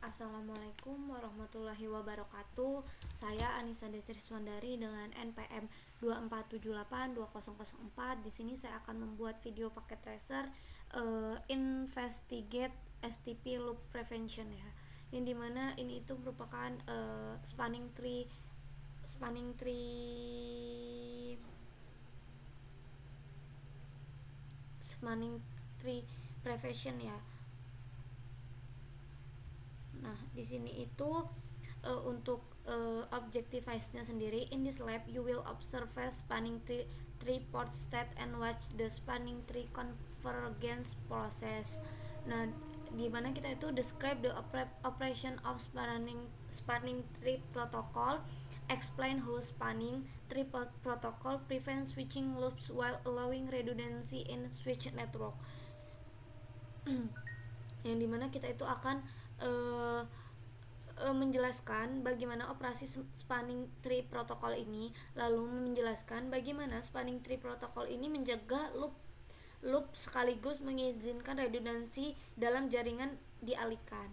Assalamualaikum warahmatullahi wabarakatuh. Saya Anissa Desri Swandari dengan NPM 24782004. Di sini saya akan membuat video paket tracer investigate STP loop prevention ya. Yang dimana ini itu merupakan spanning tree spanning tree prevention ya. Nah, di sini itu untuk objectivize-nya sendiri, in this lab you will observe a spanning tree port state and watch the spanning tree convergence process. Nah, di mana kita itu describe the operation of spanning tree protocol, explain how spanning tree protocol prevents switching loops while allowing redundancy in switch network. Yang dimana kita itu akan menjelaskan bagaimana operasi spanning tree protokol ini, lalu menjelaskan bagaimana spanning tree protokol ini menjaga loop sekaligus mengizinkan redundansi dalam jaringan dialihkan.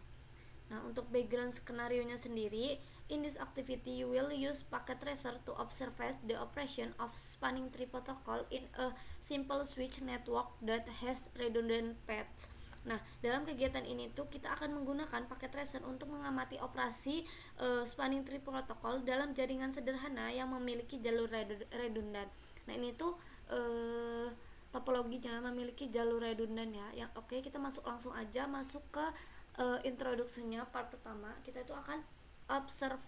Nah, untuk background skenario-nya sendiri, in this activity you will use packet tracer to observe the operation of spanning tree protocol in a simple switch network that has redundant paths. Nah, dalam kegiatan ini tuh kita akan menggunakan paket tracer untuk mengamati operasi spanning tree protocol dalam jaringan sederhana yang memiliki jalur redundan. Nah, ini tuh topologinya memiliki jalur redundan ya. Oke, kita langsung aja masuk ke introduksinya. Part pertama kita itu akan observe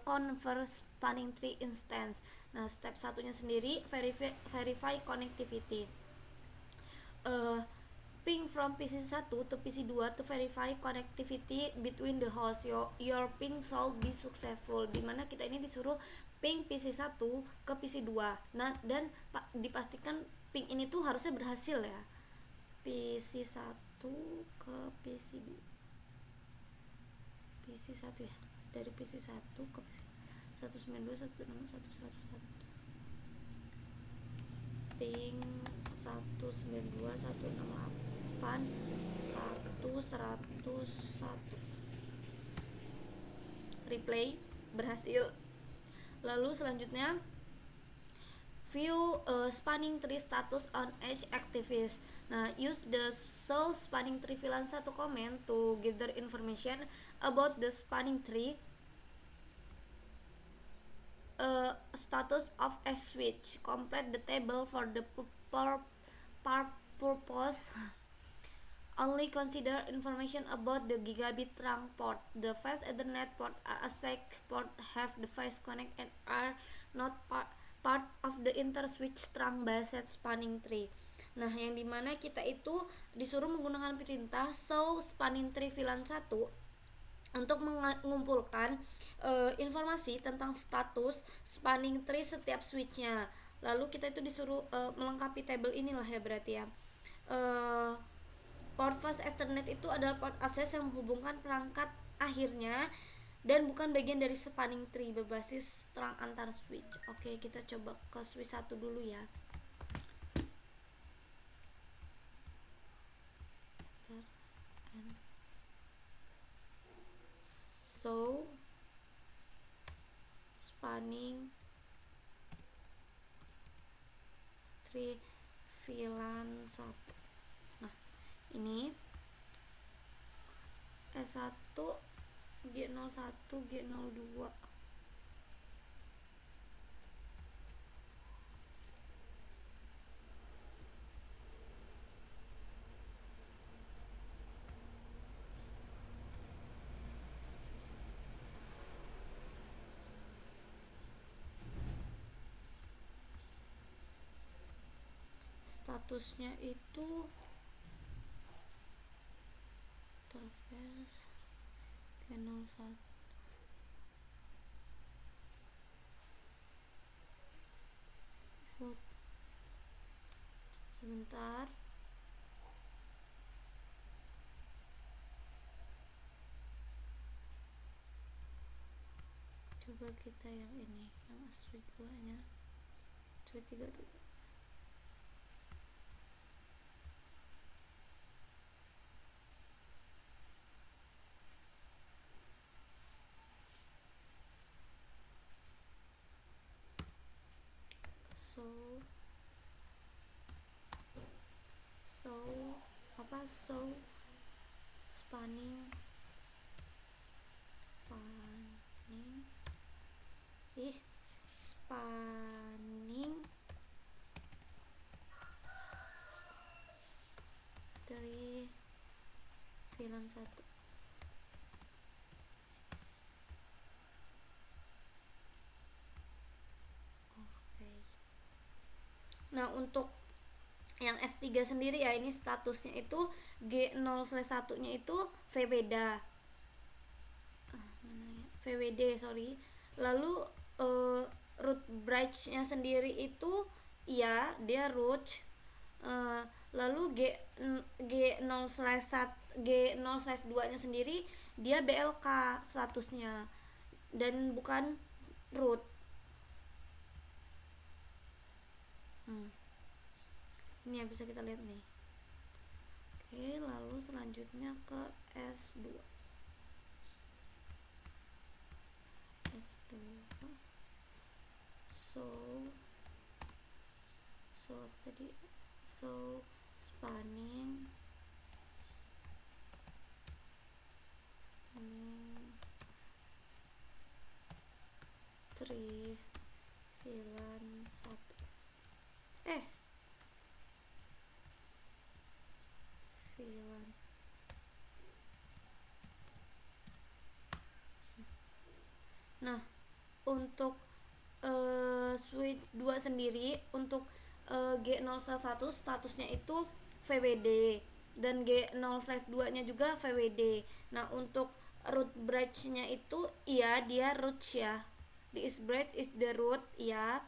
convert spanning tree instance. Nah, step satunya sendiri verify connectivity. Ping from PC1 to PC2 to verify connectivity between the hosts. Your ping should be successful. Dimana kita ini disuruh ping PC1 ke PC2. Nah, dan dipastikan ping ini tuh harusnya berhasil ya. PC1 ke PC2. PC1 ya. Dari PC1 ke PC 192.168.101. Ping 192.168.101. Replay berhasil. Lalu selanjutnya view spanning tree status on each activist. Nah, use the show spanning tree VLAN 1 command to gather information about the spanning tree status of a switch. Complete the table for the purpose. Only consider information about the gigabit trunk port. The fast Ethernet port are a SAC port, have the fast connect and are not part of the inter-switch trunk based spanning tree. Nah, yang dimana kita itu disuruh menggunakan perintah show spanning tree VLAN 1 untuk mengumpulkan informasi tentang status spanning tree setiap switchnya. Lalu kita itu disuruh melengkapi tabel inilah ya berarti ya. Port fast Ethernet itu adalah port akses yang menghubungkan perangkat akhirnya dan bukan bagian dari spanning tree berbasis trunk antar switch. Oke, kita coba ke switch 1 dulu ya. So spanning tree VLAN 1. Nah, ini S1 G01 G02. Statusnya itu interface G01. Sebentar. Coba kita yang ini, yang switch 2 nya. Switch 3 dulu. apa so spanning spanning dari VLAN 1. Oke. Nah, untuk yang S3 sendiri ya, ini statusnya itu G0/1-nya itu VWD. Sorry. Lalu root bridge-nya sendiri itu iya, dia root. Lalu G0/2-nya sendiri dia BLK statusnya dan bukan root. Ini ya, bisa kita lihat nih. Oke, lalu selanjutnya ke S2. So spanning tree VLAN 1. VLAN. Nah, untuk switch 2 sendiri, untuk G0/1 statusnya itu VWD dan G0/2-nya juga VWD. Nah, untuk root bridge-nya itu iya, dia root ya. This bridge is the root ya.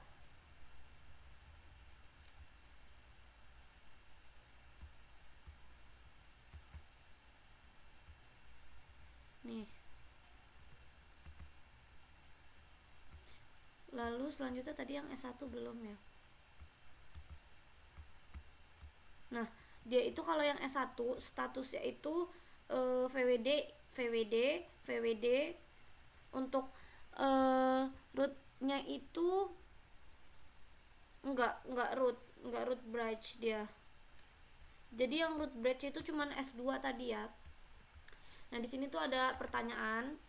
Nih. Lalu selanjutnya tadi yang S1 belum ya. Nah, dia itu kalau yang S1 statusnya itu VWD. Untuk rootnya itu enggak root bridge dia. Jadi yang root bridge itu cuman S2 tadi ya. Nah, di sini tuh ada pertanyaan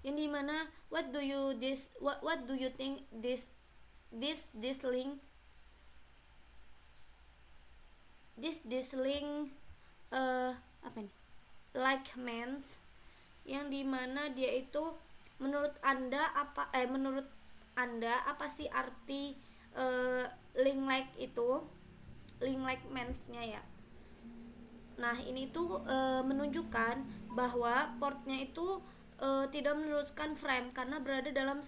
yang dimana what do you think this link apa nih, like means, yang dimana dia itu menurut anda apa sih arti link like itu, link like means-nya ya. Nah, ini tuh menunjukkan bahwa portnya itu tidak meneruskan frame karena berada dalam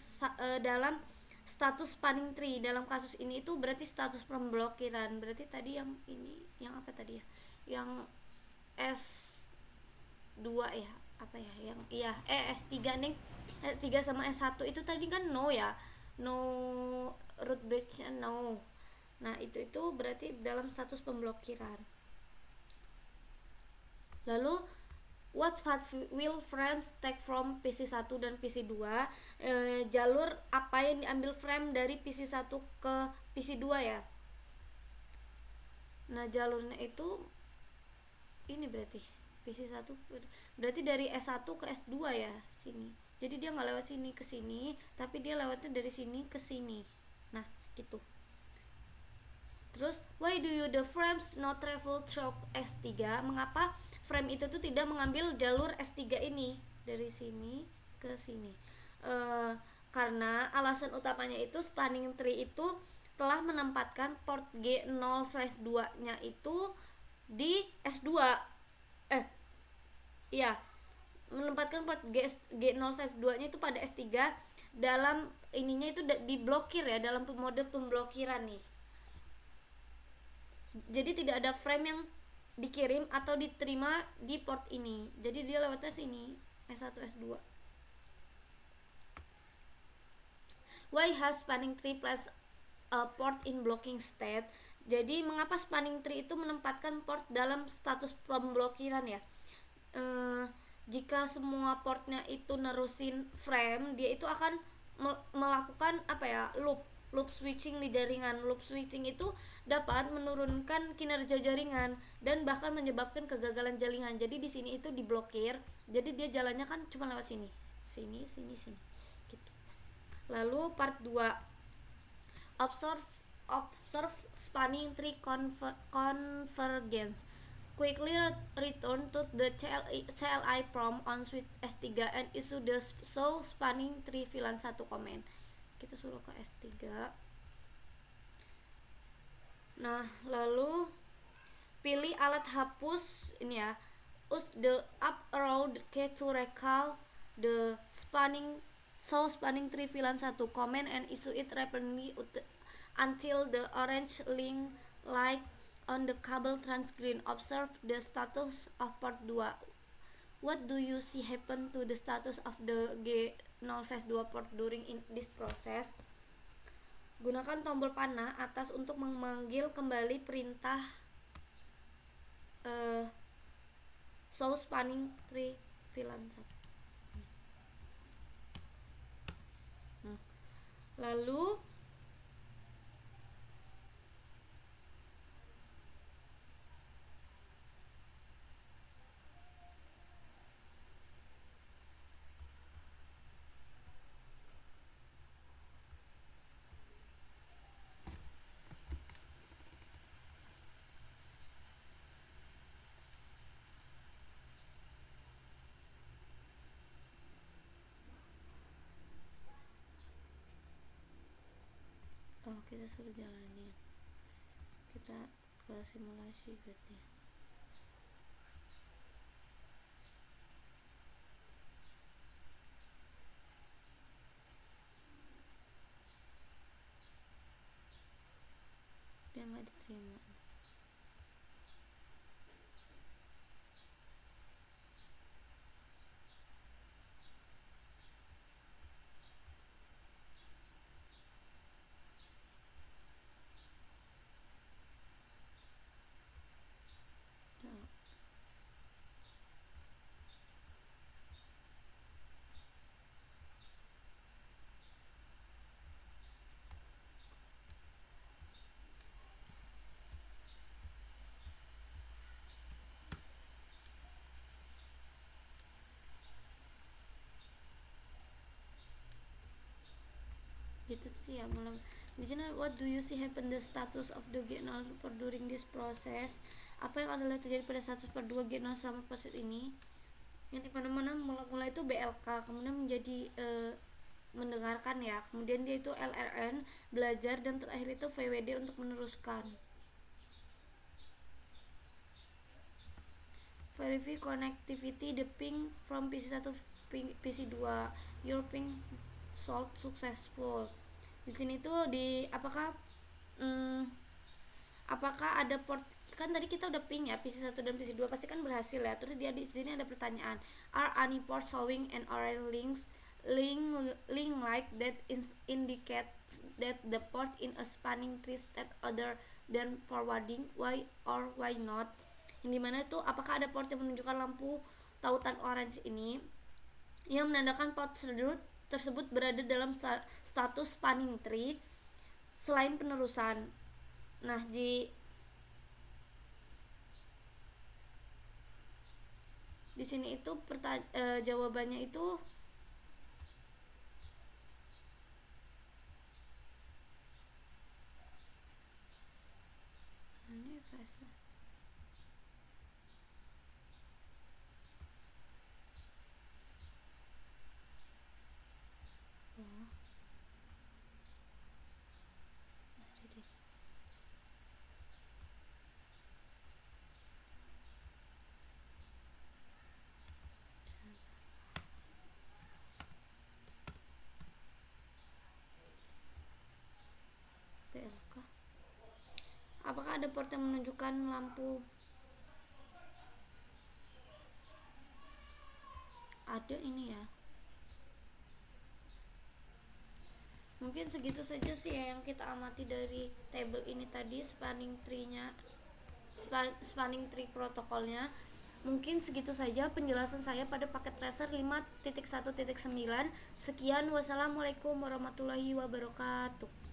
status spanning tree. Dalam kasus ini itu berarti status pemblokiran. Berarti tadi yang ini, yang apa tadi ya? Yang S2 ya, apa ya? Yang iya, S3 nih. S3 sama S1 itu tadi kan no ya. No root bridge-nya no. Nah, itu berarti dalam status pemblokiran. Lalu what path will frames take from PC1 dan PC2? Jalur apa yang diambil frame dari PC1 ke PC2 ya. Nah, jalurnya itu ini berarti PC1 berarti dari S1 ke S2 ya, sini. Jadi dia nggak lewat sini ke sini, tapi dia lewatnya dari sini ke sini. Nah, gitu. Terus why do you the frames not travel through S3? Mengapa frame itu tuh tidak mengambil jalur S3 ini dari sini ke sini? Karena alasan utamanya itu spanning tree itu telah menempatkan port G0/2-nya itu di S2. Menempatkan port G0/2-nya itu pada S3 dalam ininya itu diblokir ya, dalam mode pemblokiran nih. Jadi tidak ada frame yang dikirim atau diterima di port ini. Jadi dia lewatnya sini, S1 S2. Why has spanning tree place a port in blocking state? Jadi mengapa spanning tree itu menempatkan port dalam status pemblokiran ya? Jika semua portnya itu nerusin frame, dia itu akan melakukan apa ya, loop. loop switching di jaringan. Loop switching itu dapat menurunkan kinerja jaringan dan bahkan menyebabkan kegagalan jaringan. Jadi di sini itu diblokir. Jadi dia jalannya kan cuma lewat sini. Sini, sini, sini. Gitu. Lalu part 2, observe observe spanning tree convergence. Quickly return to the CLI prompt on switch S3 and issue the show spanning tree VLAN 1 comment. Kita suruh ke S3. Nah, lalu pilih alat hapus ini ya. Use the up arrow key to recall the spanning tree VLAN 1 comment and issue it rapidly until the orange link light on the cable turns green. Observe the status of port 2. What do you see happen to the status of the G0/2 port during this process? Gunakan tombol panah atas untuk memanggil kembali perintah show spanning tree VLAN 1. Lalu kita suruh jalanin. Kita ke simulasi berarti. Dia nggak diterima. Gitu sih ya. Mulai di sini, what do you see happen the status of the G0 during this process? Apa yang adalah terjadi pada status per 2 G0 selama proses ini? Yang dimana-mana mulai itu BLK, kemudian menjadi mendengarkan ya, kemudian dia itu LRN belajar, dan terakhir itu VWD untuk meneruskan. Verify connectivity the ping from PC1 to PC2. Your ping solved successful. Di sini tuh di apakah ada port, kan tadi kita udah ping ya PC1 dan PC2 pasti kan berhasil ya. Terus dia di sini ada pertanyaan, are any port showing an orange link like that indicates that the port in a spanning tree state other than forwarding, why or why not? Yang dimana itu apakah ada port yang menunjukkan lampu tautan orange ini yang menandakan port tersebut berada dalam status spanning tree selain penerusan. Nah, di sini itu jawabannya itu ini fast. Apakah ada port yang menunjukkan lampu? Ada ini ya. Mungkin segitu saja sih ya yang kita amati dari table ini tadi, spanning tree protokolnya. Mungkin segitu saja penjelasan saya pada paket tracer 5.1.9. Sekian, wassalamualaikum warahmatullahi wabarakatuh.